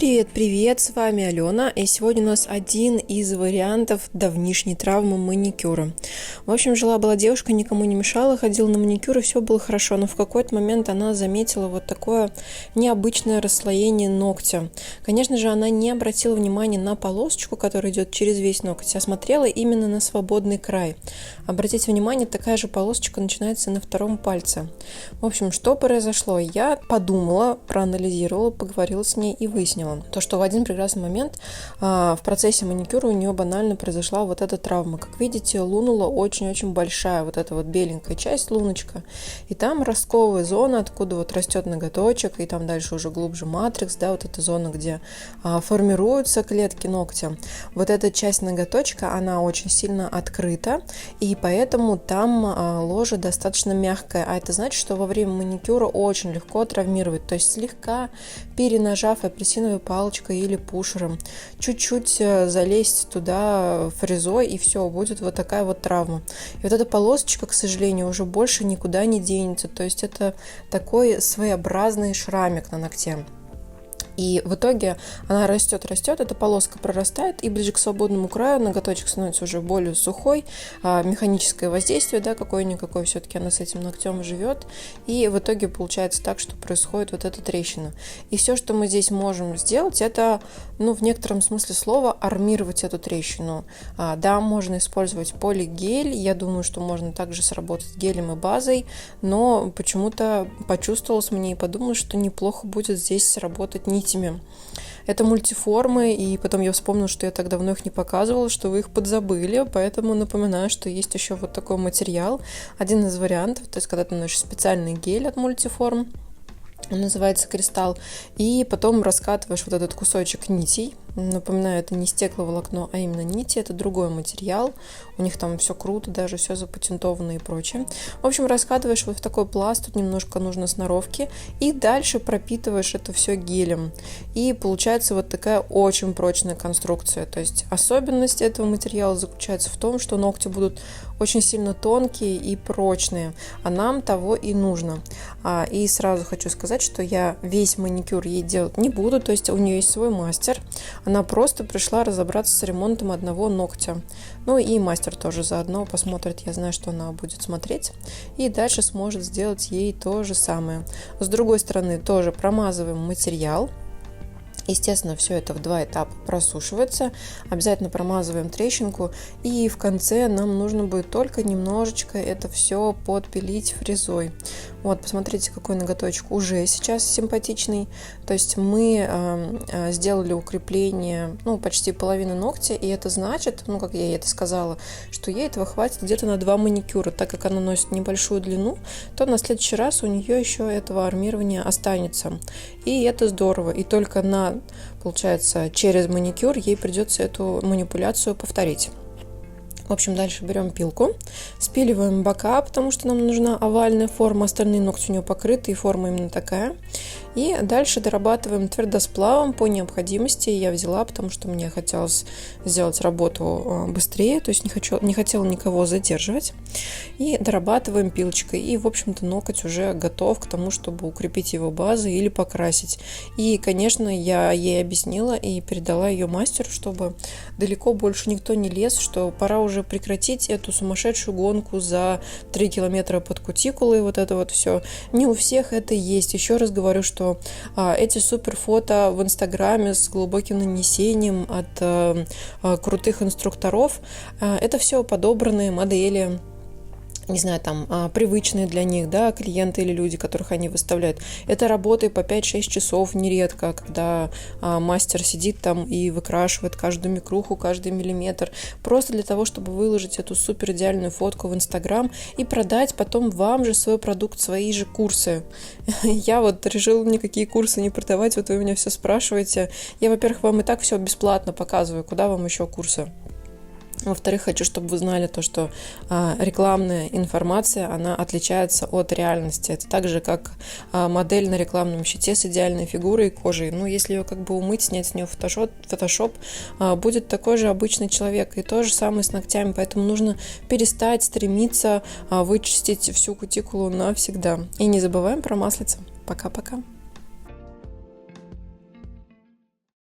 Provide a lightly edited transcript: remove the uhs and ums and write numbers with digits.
Привет, с вами Алена, и сегодня у нас один из вариантов давнишней травмы маникюра. В общем, жила-была девушка, никому не мешала, ходила на маникюр, и все было хорошо, но в какой-то момент она заметила вот такое необычное расслоение ногтя. Конечно же, она не обратила внимания на полосочку, которая идет через весь ноготь, а смотрела именно на свободный край. Обратите внимание, такая же полосочка начинается на втором пальце. В общем, что произошло? Я подумала, проанализировала, поговорила с ней и выяснила. То, что в один прекрасный момент в процессе маникюра у нее банально произошла вот эта травма. Как видите, лунула очень-очень большая вот эта вот беленькая часть, луночка. И там ростковая зона, откуда вот растет ноготочек, и там дальше уже глубже матрикс, да, вот эта зона, где формируются клетки ногтя. Вот эта часть ноготочка, она очень сильно открыта, и поэтому там ложа достаточно мягкая. А это значит, что во время маникюра очень легко травмировать. То есть слегка перенажав апельсиновой палочкой или пушером, чуть-чуть залезть туда фрезой, и все, будет вот такая вот травма. И вот эта полосочка, к сожалению, уже больше никуда не денется. То есть это такой своеобразный шрамик на ногте. И в итоге она растет, эта полоска прорастает, и ближе к свободному краю ноготочек становится уже более сухой, механическое воздействие, да, какое-никакое, все-таки она с этим ногтем живет, и в итоге получается так, что происходит вот эта трещина. И все, что мы здесь можем сделать, это, в некотором смысле слова, армировать эту трещину. Да, можно использовать полигель, я думаю, что можно также сработать гелем и базой, но почему-то почувствовалось мне и подумала, что неплохо будет здесь сработать нитями. Это мультиформы, и потом я вспомнила, что я так давно их не показывала, что вы их подзабыли, поэтому напоминаю, что есть еще вот такой материал, один из вариантов, то есть когда ты наносишь специальный гель от мультиформ, он называется кристалл, и потом раскатываешь вот этот кусочек нитей. Напоминаю, это не стекловолокно, а именно нити, это другой материал, у них там все круто, даже все запатентовано и прочее. В общем, раскатываешь вот в такой пласт, тут немножко нужно сноровки, и дальше пропитываешь это все гелем, и получается вот такая очень прочная конструкция. То есть особенность этого материала заключается в том, что ногти будут очень сильно тонкие и прочные, а нам того и нужно. И сразу хочу сказать, что я весь маникюр ей делать не буду, то есть у нее есть свой мастер. Она просто пришла разобраться с ремонтом одного ногтя. И мастер тоже заодно посмотрит, я знаю, что она будет смотреть. И дальше сможет сделать ей то же самое. С другой стороны тоже промазываем материал. Естественно, все это в 2 этапа просушивается. Обязательно промазываем трещинку. И в конце нам нужно будет только немножечко это все подпилить фрезой. Вот, посмотрите, какой ноготочек уже сейчас симпатичный. То есть мы сделали укрепление, почти половины ногтя. И это значит, как я ей это сказала, что ей этого хватит где-то на 2 маникюра. Так как она носит небольшую длину, то на следующий раз у нее еще этого армирования останется. И это здорово. И только получается, через маникюр ей придется эту манипуляцию повторить. В общем, дальше берем пилку, спиливаем бока, потому что нам нужна овальная форма, остальные ногти у нее покрыты, и форма именно такая. И дальше дорабатываем твердосплавом по необходимости. Я взяла, потому что мне хотелось сделать работу быстрее, то есть не хотела никого задерживать. И дорабатываем пилочкой. И, в общем-то, ноготь уже готов к тому, чтобы укрепить его базой или покрасить. И, конечно, я ей объяснила и передала ее мастеру, чтобы далеко больше никто не лез, что пора уже прекратить эту сумасшедшую гонку за 3 километра под кутикулой, вот это вот все. Не у всех это есть. Еще раз говорю, что эти супер фото в Инстаграме с глубоким нанесением от крутых инструкторов, это все подобранные модели, не знаю, там, привычные для них, да, клиенты или люди, которых они выставляют. Это работы по 5-6 часов нередко, когда мастер сидит там и выкрашивает каждую микруху, каждый миллиметр, просто для того, чтобы выложить эту супер идеальную фотку в Инстаграм и продать потом вам же свой продукт, свои же курсы. Я вот решила никакие курсы не продавать, вот вы меня все спрашиваете. Я, во-первых, вам и так все бесплатно показываю, куда вам еще курсы? Во-вторых, хочу, чтобы вы знали то, что рекламная информация, она отличается от реальности. Это так же, как модель на рекламном щите с идеальной фигурой и кожей. Если ее умыть, снять с нее фотошоп, будет такой же обычный человек. И то же самое с ногтями. Поэтому нужно перестать стремиться вычистить всю кутикулу навсегда. И не забываем про маслица. Пока-пока.